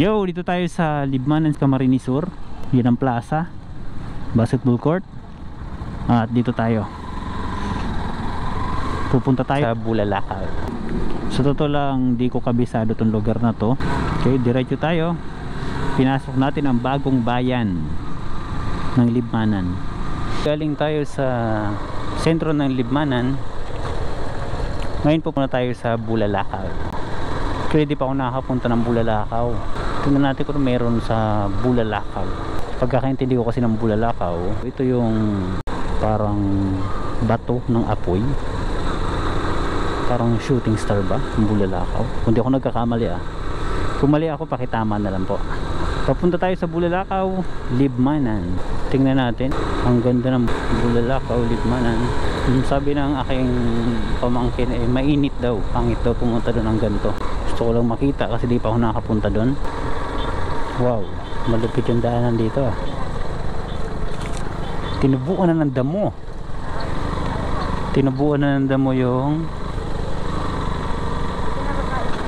Yo, dito tayo sa Libmanan, Camarines Sur. Yan ang plaza, basketball court. At dito tayo pupunta tayo sa Bulalakaw. Sa totoo lang, di ko kabisado tong lugar na to. Okay, diretso tayo. Pinasok natin ang bagong bayan ng Libmanan. Galing tayo sa sentro ng Libmanan. Ngayon pupunta tayo sa Bulalakaw. Kaya di pa ako nakakapunta ng Bulalakaw. Tingnan natin kung meron sa Bulalakaw. Pagkakaintindi ko kasi ng Bulalakaw, ito yung parang bato ng apoy, parang shooting star ba ng Bulalakaw, kung di ako nagkakamali. Kung mali ako, pakitama na lang po. Papunta tayo sa Bulalakaw, Libmanan. Tingnan natin, ang ganda ng Bulalakaw, Libmanan. Yung sabi ng aking pamangkin ay mainit daw, pangit daw pumunta doon ng ganito. Gusto ko lang makita kasi di pa ako nakapunta doon. Wow, malupit yung daanan dito. Tinubuan na ng damo. Tinubuan na ng damo yung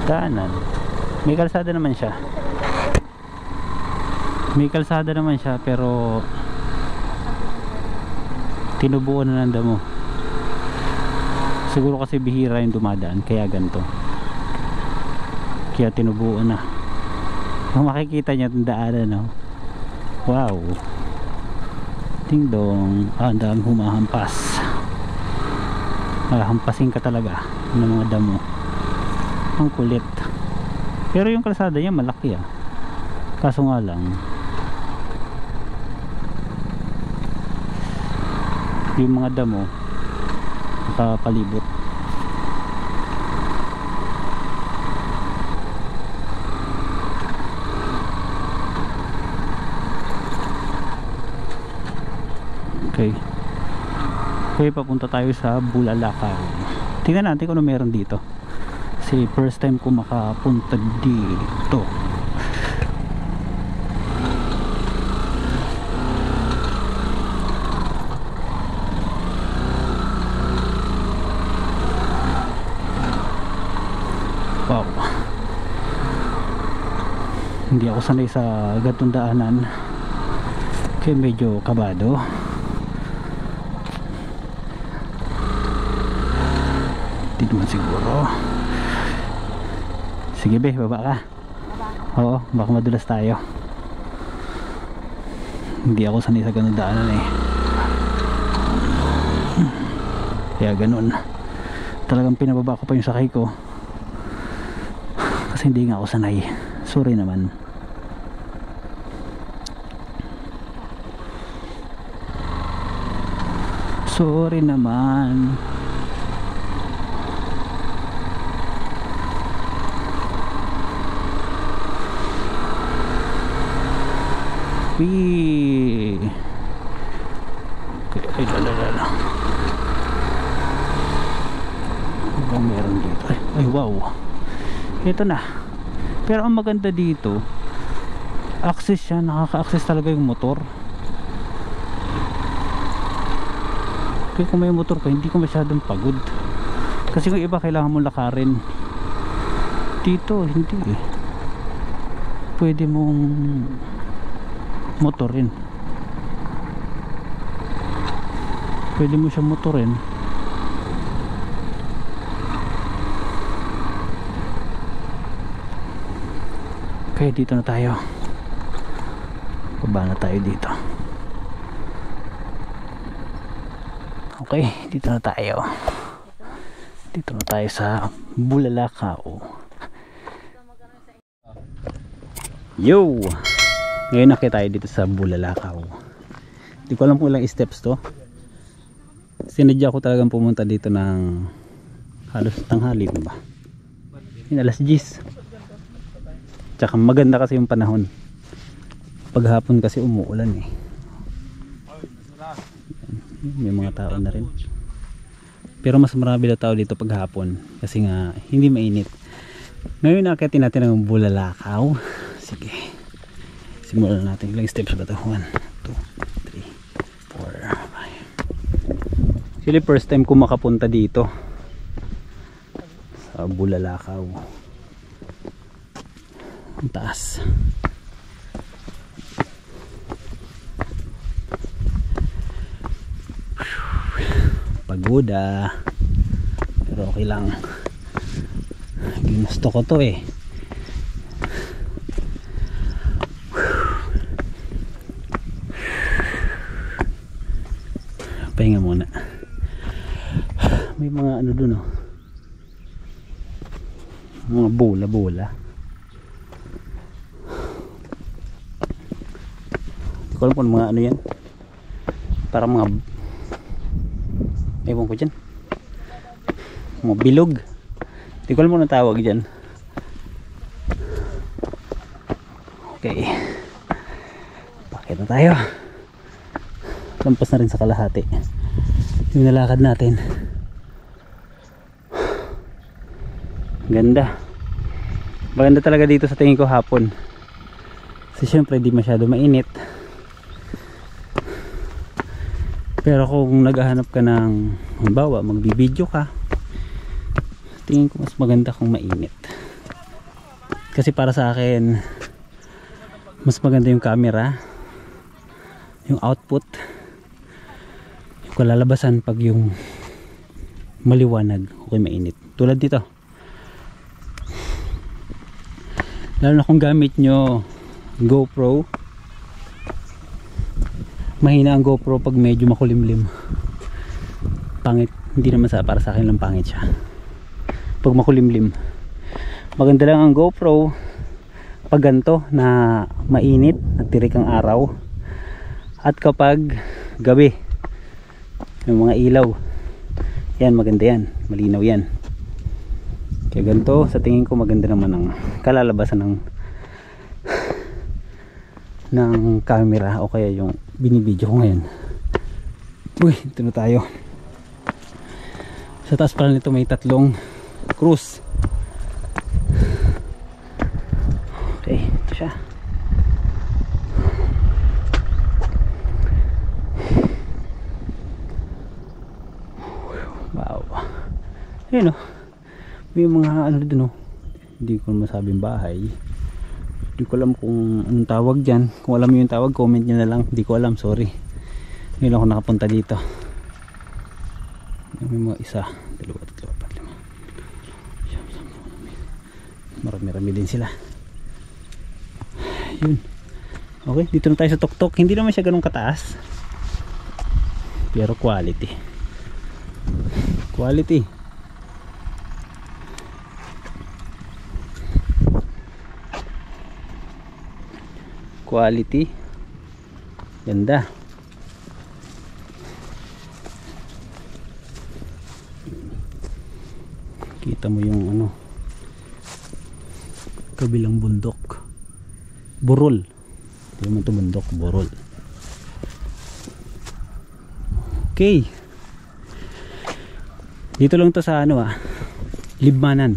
daanan. May kalsada naman siya. May kalsada naman siya pero tinubuan na ng damo. Siguro kasi bihira yung dumadaan kaya ganito. Kaya tinubuan na. Kung makikita nyo itong daanan, no? Wow, ting dong. Ang daming humahampas. Hampasin ka talaga ng mga damo. Ang kulit. Pero yung kalsada niya malaki kaso nga lang yung mga damo nakapalibot. Okay, papunta tayo sa Bulalakaw. Tingnan natin kung ano meron dito. Kasi first time ko makapunta dito. Wow. Hindi ako sanay sa ganitong daanan. Kaya medyo kabado. Hindi naman siguro. Sige be, baba ka. Oo, baka madulas tayo. Hindi ako sanay sa ganun daanan Kaya ganun. Talagang pinababa ko pa yung sakay ko. Kasi hindi nga ako sanay. Sorry naman. Sorry naman. Okay, ay lalala. Ano meron dito? Ay wow. Ito na. Pero ang maganda dito, access siya, nakaka-access talaga yung motor. Kaya kung may motor ka, hindi ko masyadong pagod. Kasi kung iba kailangan mo lakarin. Dito, hindi pwede mong motorin. Pwede mo siya motorin. Okay, dito na tayo. Baba na tayo dito. Okay, dito na tayo. Dito na tayo sa Bulalakaw. Yo! Ngayon nakita tayo dito sa Bulalakaw. Hindi ko alam kung ilang steps to. Sinadya ko talagang pumunta dito ng halos tanghali ba? Yung alas 10. Tsaka maganda kasi yung panahon. Paghapon kasi umuulan May mga tao na rin. Pero mas marami na tao dito paghapon kasi nga hindi mainit. Ngayon nakatin natin ang Bulalakaw. Sige, simulan natin. Ilang steps ba ito? 1, 2, 3, 4, 5. Actually first time ko makapunta dito sa Bulalakaw. Ang taas. Pagoda. Pero okay lang. Ginusto ko to eh. Pahinga muna. May mga ano dun oh. Mga bola-bola. Hindi ko alam kung mga ano yan. Parang mga ewan ko dyan. Mga bilog. Hindi ko alam kung anong tawag dyan. Okay. Bakit na tayo? Lampas na rin sa kalahati yung nalakad natin. Ganda. Maganda talaga dito sa tingin ko hapon. Kasi syempre di masyado mainit. Pero kung naghahanap ka ng halimbawa magbibideo ka, tingin ko mas maganda kung mainit. Kasi para sa akin mas maganda yung camera, yung output, yung kalalabasan pag yung maliwanag o mainit. Tulad dito. Lalo na kung gamit nyo GoPro, mahina ang GoPro pag medyo makulimlim. Pangit. Hindi naman para sa akin lang pangit siya pag makulimlim. Maganda lang ang GoPro pag ganito na mainit at tirik ang araw, at kapag gabi yung mga ilaw yan, maganda yan, malinaw yan. Kaya ganito sa tingin ko maganda naman ang kalalabasan ng camera o kaya yung binibideo ko ngayon. Uy, ito na tayo. Sa taas pala nito may tatlong cruise. Okay, ito siya. Wow. Ayun o. May mga ano dun o. Hindi ko masabing bahay. Hindi ko alam kung anong tawag dyan. Kung alam mo yung tawag, comment nyo na lang. Hindi ko alam, sorry. Ngayon ako nakapunta dito. May mga isa, dalawa, tatlo, apat, lima. Marami-rami din sila. Yun. Okay, dito na tayo sa tuktok. Hindi naman siya ganun kataas. Pero quality. Quality. Quality. Ganda. Kita mo yung ano, kabilang bundok. Burol. Hindi naman ito bundok, burol. Okay. Dito lang to sa ano Libmanan,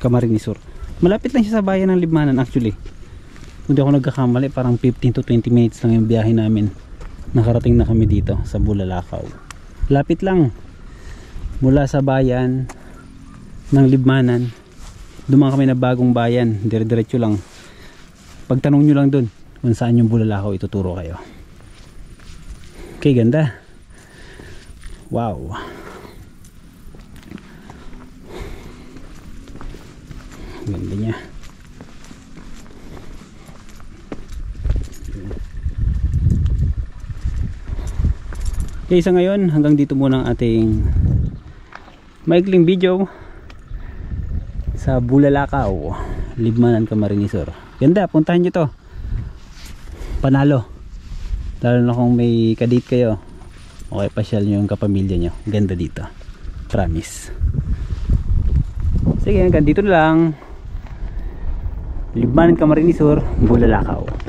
Camarines Sur. Malapit lang siya sa bayan ng Libmanan actually. Kung di ako nagkakamali, parang 15 to 20 minutes lang yung biyahe namin. Nakarating na kami dito sa Bulalakaw. Lapit lang. Mula sa bayan ng Libmanan, dumaan kami na bagong bayan. Dire-diretso lang. Pagtanong nyo lang dun kung saan yung Bulalakaw, ituturo kayo. Okay, ganda. Wow. Ganda niya. Okay, sa ngayon hanggang dito muna ang ating maikling video sa Bulalakaw, Libmanan, Camarines Sur. Ganda, puntahan nyo to. Panalo. Lalo na kung may kadate kayo, okay, pasyal nyo yung kapamilya nyo. Ganda dito, promise. Sige, hanggang dito na lang. Libmanan, Camarines Sur, Bulalakaw.